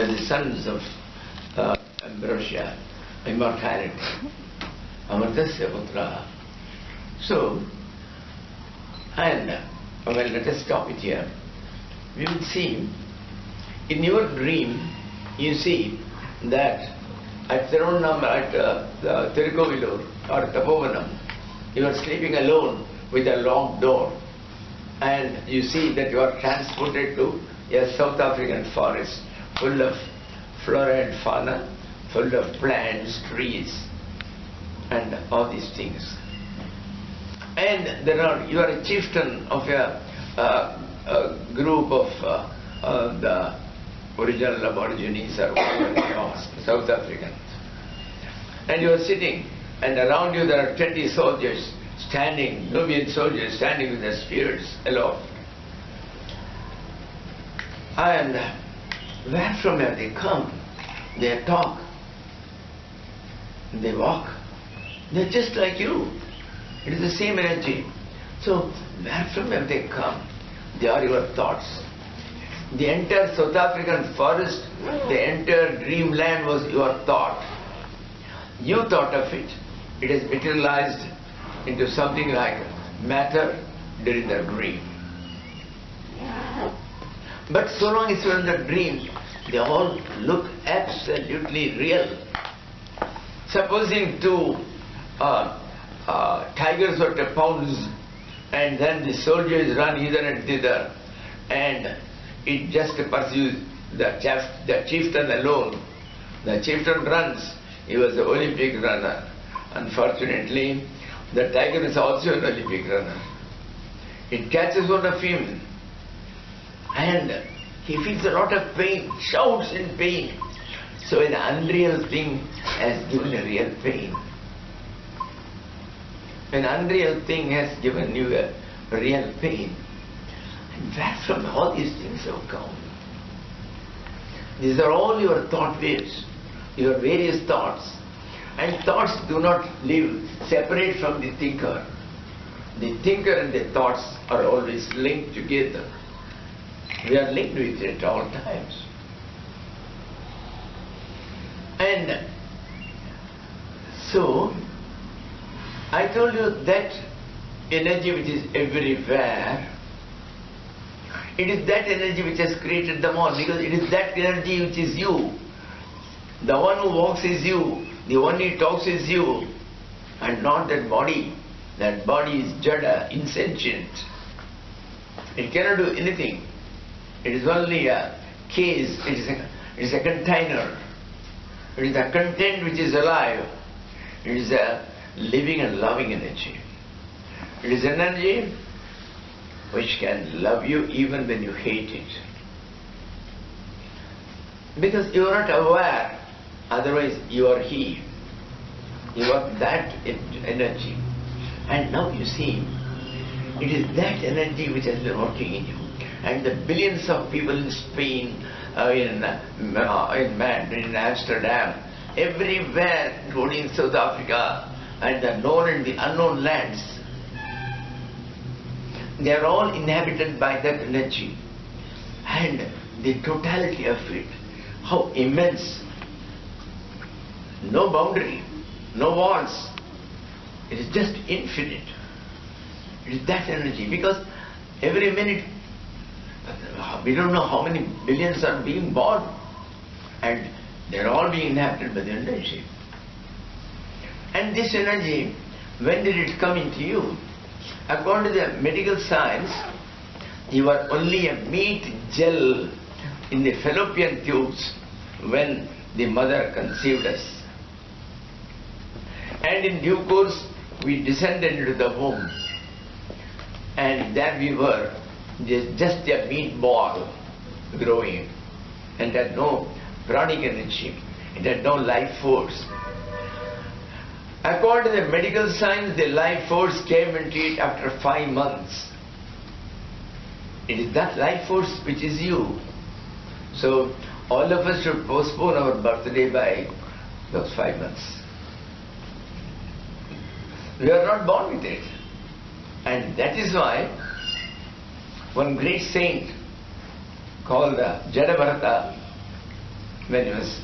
the sons of ambrosia, immortality. Amartasya putra. So, and well, let us stop it here. We will see, in your dream, you see that at Tirunam, at Tirukovilur or Tapovanam, you are sleeping alone with a locked door, and you see that you are transported to a South African forest full of flora and fauna, full of plants, trees, and all these things. And you are a chieftain of a group of the original Aborigines or whatever they are, South Africans. And you are sitting, and around you there are 20 soldiers standing, Nubian soldiers standing with their spears aloft. And where from where they come, they talk, they walk, they're just like you. It is the same energy. So, where from where they come, they are your thoughts. The entire South African forest, the entire dreamland was your thought. You thought of it, it has materialized into something like matter during the dream. But so long as you are in the dream, they all look absolutely real. Supposing two tigers were to pounce, and then the soldiers run hither and thither, and it just pursues the chieftain alone. The chieftain runs. He was an Olympic runner. Unfortunately, the tiger is also an Olympic runner. It catches one of him, and he feels a lot of pain, shouts in pain. So an unreal thing has given a real pain. An unreal thing has given you a real pain. And where from all these things have come? These are all your thought waves, your various thoughts. And thoughts do not live separate from the thinker. The thinker and the thoughts are always linked together. We are linked with it at all times. And so, I told you that energy which is everywhere, it is that energy which has created them all, because it is that energy which is you. The one who walks is you, the one who talks is you, and not that body. That body is jada, insentient. It cannot do anything. It is only a case, it is a container. It is a content which is alive. It is a living and loving energy. It is energy which can love you even when you hate it. Because you are not aware, otherwise you are he. You are that energy. And now you see, it is that energy which has been working in you. And the billions of people in Spain, in Amsterdam, everywhere, including South Africa, and the known and the unknown lands, they are all inhabited by that energy. And the totality of it, how immense. No boundary, no walls. It is just infinite. It is that energy, because every minute, we don't know how many billions are being born, and they are all being inhabited by the energy. And this energy, when did it come into you? According to the medical science, you are only a meat gel in the fallopian tubes when the mother conceived us. And in due course, we descended into the womb, and there we were, just a meat ball growing, and had no pranic energy, it had no life force. According to the medical science, the life force came into it after 5 months. It is that life force which is you. So all of us should postpone our birthday by those 5 months. We are not born with it. And that is why one great saint called Jadabharata, when he was...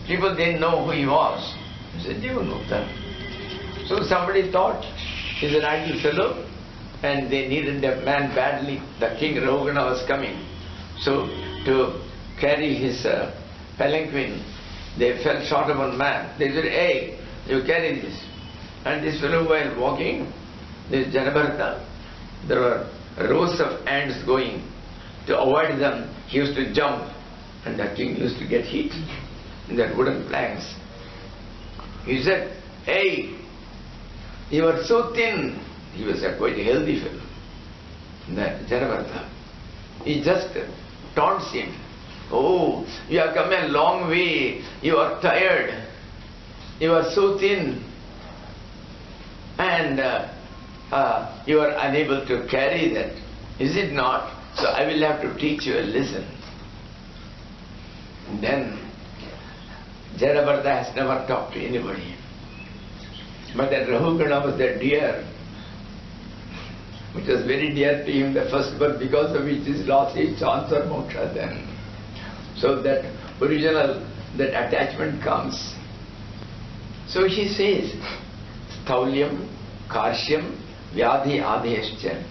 People didn't know who he was. He said, Jivanmukta. So somebody thought he's an idle fellow and they needed a man badly. The king Rahugana was coming. So to carry his palanquin, they fell short of one man. They said, hey, you carry this. And this fellow while walking, this Janabharata, there were rows of ants going. To avoid them, he used to jump and the king used to get hit in that wooden planks. He said, hey, you are so thin. He was a quite healthy fellow. That Janabharata. He just taunts him. Oh, you have come a long way. You are tired. You are so thin. And you are unable to carry that. Is it not? So I will have to teach you a lesson. Then Janabharata has never talked to anybody. But that Rahugana was that deer, which was very dear to him, the first birth, because of which his lost his chance or moksha then. So that original, that attachment comes. So he says, Staulyam, Karshyam, Vyadhi Adheshcha,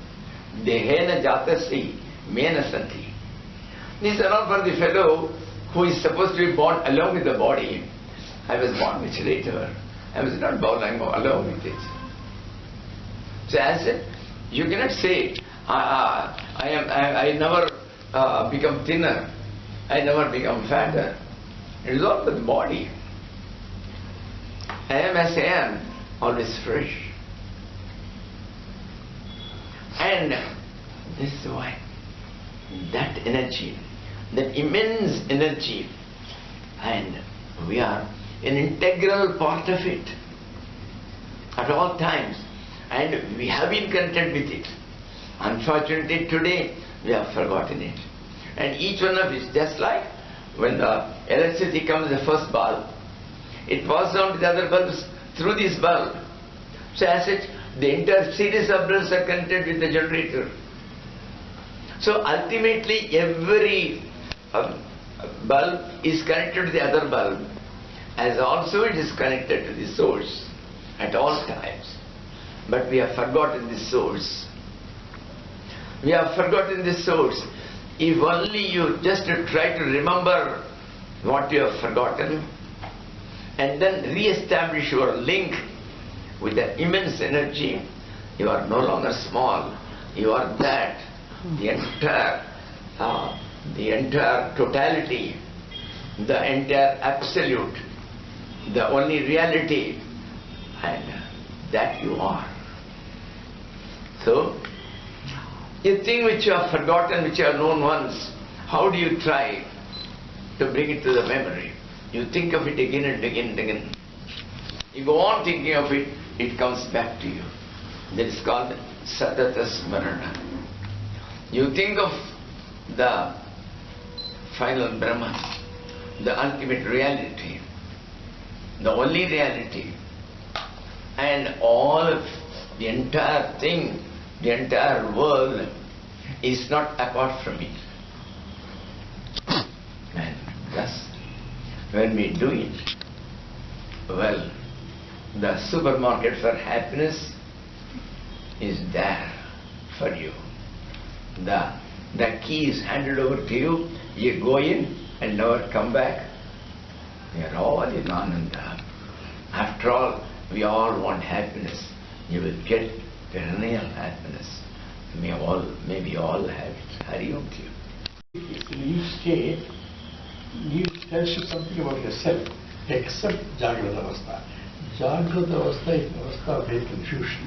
Dehena Jatasi, Mena Santi. These are not for the fellow who is supposed to be born along with the body. I was born much later. I was not born along with it. So as I said, you cannot say, I never become thinner, I never become fatter. It is all with the body. I am as I am, always fresh. And this is why that energy, that immense energy, and we are an integral part of it at all times, and we have been connected with it. Unfortunately today we have forgotten it. And each one of us, just like when the electricity comes, the first bulb, it passes on to the other bulbs through this bulb. So as such, the entire series of bulbs are connected with the generator. So ultimately every bulb is connected to the other bulb, as also it is connected to the source at all times. But we have forgotten the source. We have forgotten the source. If only you just try to remember what you have forgotten and then re-establish your link with that immense energy, you are no longer small. You are that. The entire totality, the entire absolute, the only reality, and that you are. So, a thing which you have forgotten, which you have known once, how do you try to bring it to the memory? You think of it again and again and again. You go on thinking of it, it comes back to you. That is called Satata Smarana. You think of the final Brahman, the ultimate reality, the only reality, and all of the entire thing, the entire world is not apart from it. And thus, when we do it, well, the supermarket for happiness is there for you. The key is handed over to you, you go in and never come back. We are all in Ananda. After all, we all want happiness. You will get perennial happiness. May we all have it. Hari Om to you. In each state, it tells you something about yourself, except Jagrata Avastha. Jagrata Avastha is an avastha of great confusion,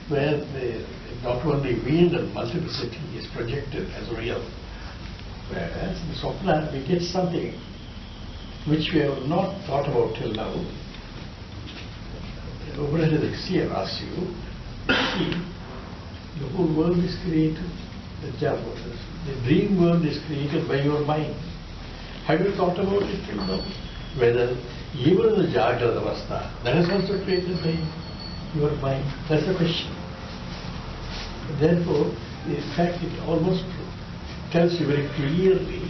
where not only we and multiplicity is projected as real, whereas in Swapna we get something which we have not thought about till now. Overhead Diksha asks you, see, the whole world is created, the dream world is created by your mind. Have you thought about it till now? Whether even in the Jagrata Avastha, that is also created by your mind. That's the question. Therefore, in fact, it almost tells you very clearly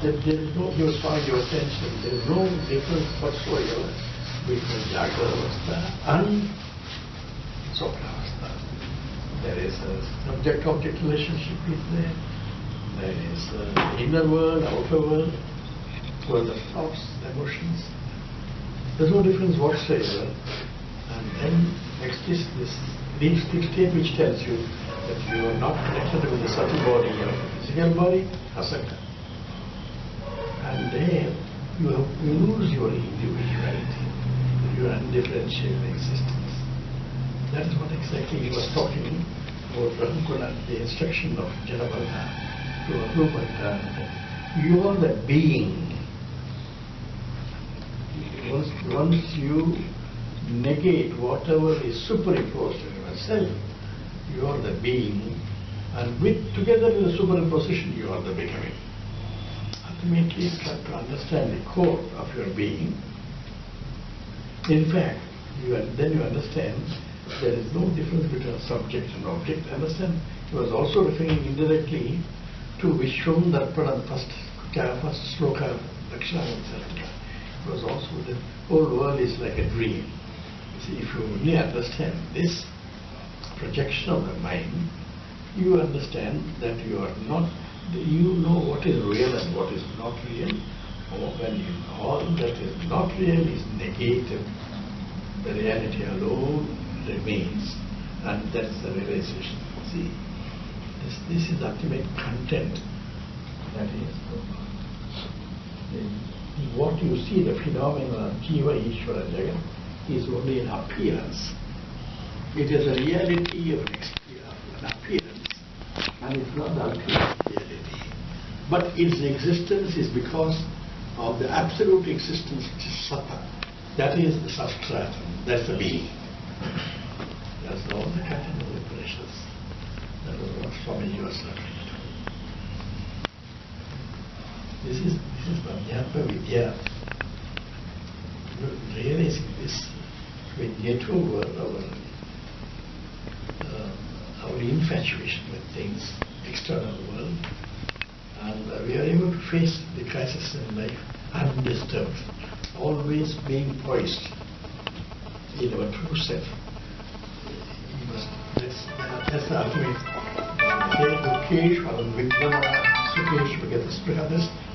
that there is no, you find your attention, there is no difference whatsoever between Jagrata Avastha and Swapna Avastha. There is a subject-object relationship is there. There is inner world, outer world, world of thoughts, emotions. There's no difference whatsoever. And then next is this deep state which tells you that you are not connected with the subtle body of the physical body, asakta. And then you lose your individuality, your undifferentiated existence. That is what exactly he was talking about Rahukula, the instruction of Janapala to Arupada. You are the being. Once you negate whatever is superimposed on yourself, you are the being, and together with the superimposition, you are the becoming. Ultimately, try to understand the core of your being. In fact, then you understand there is no difference between subject and object. Understand? He was also referring indirectly to Vishwam Darpana, first sloka, Lakshana, etc. It was also the whole world is like a dream. You see, if you only understand this projection of the mind, you understand that you are not, you know what is real and what is not real. Or when all that is not real is negated, the reality alone remains, and that's the realization. See, this is the ultimate content. That is, what you see, the phenomenon of Jiva, Ishvara, Jagat, is only an appearance. It is a reality of an appearance, and it's not the ultimate reality. But its existence is because of the absolute existence which is Satta. That is the substratum, that's the being. That's all the content of the Upanishads. That was what Swamiji was referring to. This is Adhyatma Vidya. Realizing this, we get over our infatuation with things, external world, and we are able to face the crisis in life undisturbed, always being poised in our true self. That's the ultimate.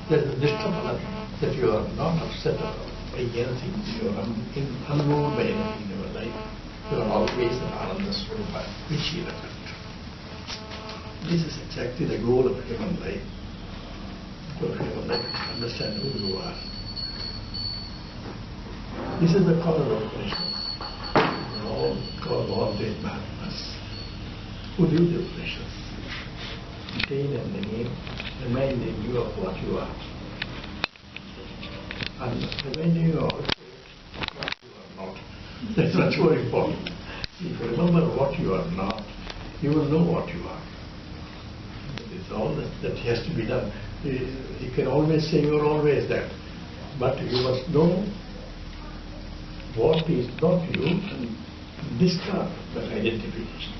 There's the discomfort that you are not upset by anything, you are unmoved by anything in your life. You are always an Ananda Swarupa, which he referred to. This is exactly the goal of human life. The goal of human life is to understand who you are. This is the core of the Upanishads. They are all called ordained Mahatmas who do the Upanishads. Again and again, reminding you of what you are. And reminding you also what you are not. That's much more important. If you remember what you are not, you will know what you are. It's all that has to be done. You can always say you are always that, but you must know what is not you and discard that identification.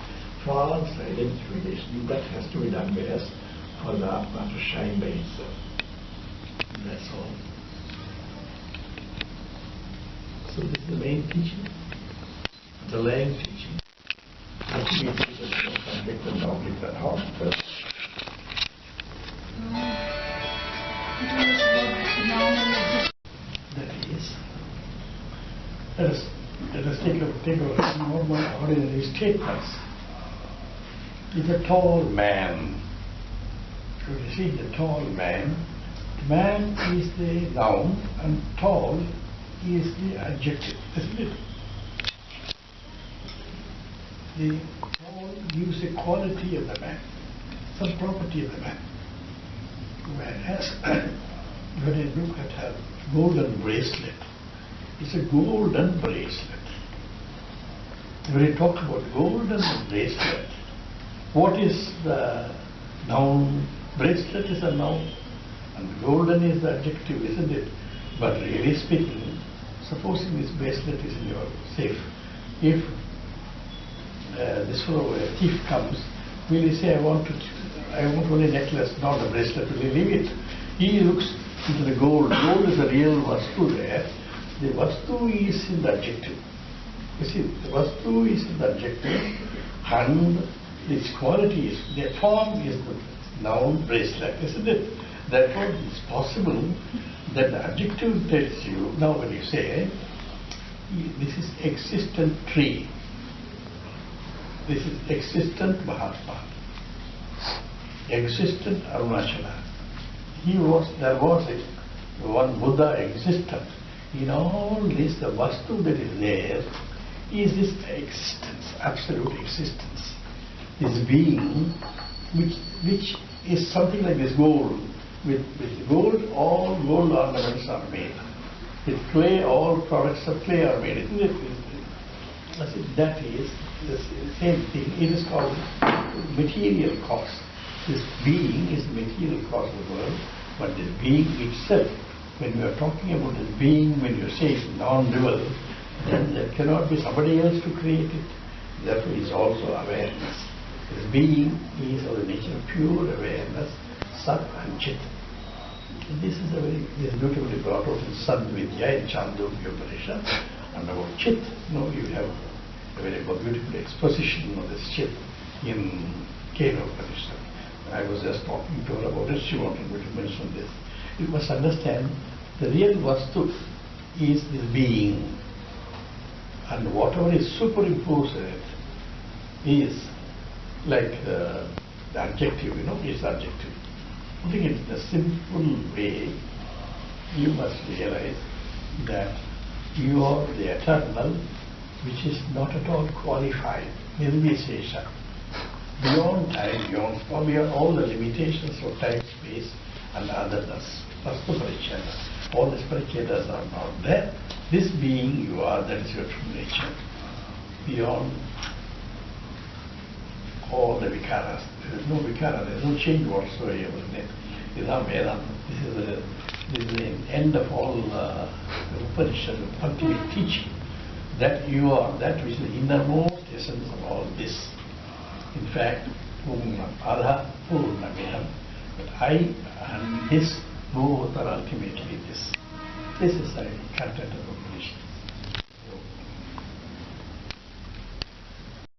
False identification, that has to be done by us for the Atma to shine by itself. That's all. So this is the main teaching, the laying teaching. Ultimate teaching is no conflict and object at all. That is, let us take a normal ordinary statements. Is a tall man. So you see the tall man. Man is the noun and tall is the adjective, isn't it? The tall gives a quality of the man, some property of the man. Whereas when you look at a golden bracelet, it's a golden bracelet. When you talk about golden bracelet, what is the noun? Bracelet is a noun, and golden is the adjective, isn't it? But really speaking, supposing this bracelet is in your safe, if this fellow, a thief comes, will he say, I want only necklace, not a bracelet, will he leave it? He looks into the gold. Gold is a real vastu there. The vastu is in the adjective. You see, the vastu is in the adjective and its quality is, the form is the noun bracelet, isn't it? Therefore, it's possible that the adjective tells you, now when you say, this is existent tree, this is existent Mahatma, existent Arunachala. There was one Buddha existent. In all this, the vastu that is there is this existence, absolute existence. This being, which is something like this gold. With gold, all gold ornaments are made. With clay, all products of clay are made. Isn't it? That is the same thing. It is called material cause. This being is the material cause of the world, but the being itself, when you are talking about this being, when you say it's non-dual, then there cannot be somebody else to create it. Therefore, it is also awareness. This being is of the nature of pure awareness, Sat and Chit. This is beautifully brought out in Sad Vidya in Chandogya Upanishad. And about Chit, you have a very beautiful exposition of this Chit in Kena Upanishad. I was just talking to her about it. She wanted me to mention this. You must understand, the real Vastu is this being, and whatever is superimposed in it is like the adjective, is the adjective. Putting it in a simple way, you must realize that you are the eternal, which is not at all qualified, nirvishesha, beyond time, beyond all the limitations of time, space, and otherness. Vastu Paricheda. All these Parichedas are not there. This being you are, that is your true nature. Beyond all the vikaras. There is no vikara, there is no change whatsoever in it. This is our Vedanta. This is the end of all the Upanishad, the ultimate teaching. That you are that which is the innermost essence of all this. In fact, Adha Purnamiham. But I and this both are ultimately this. This is the content of the Upanishad.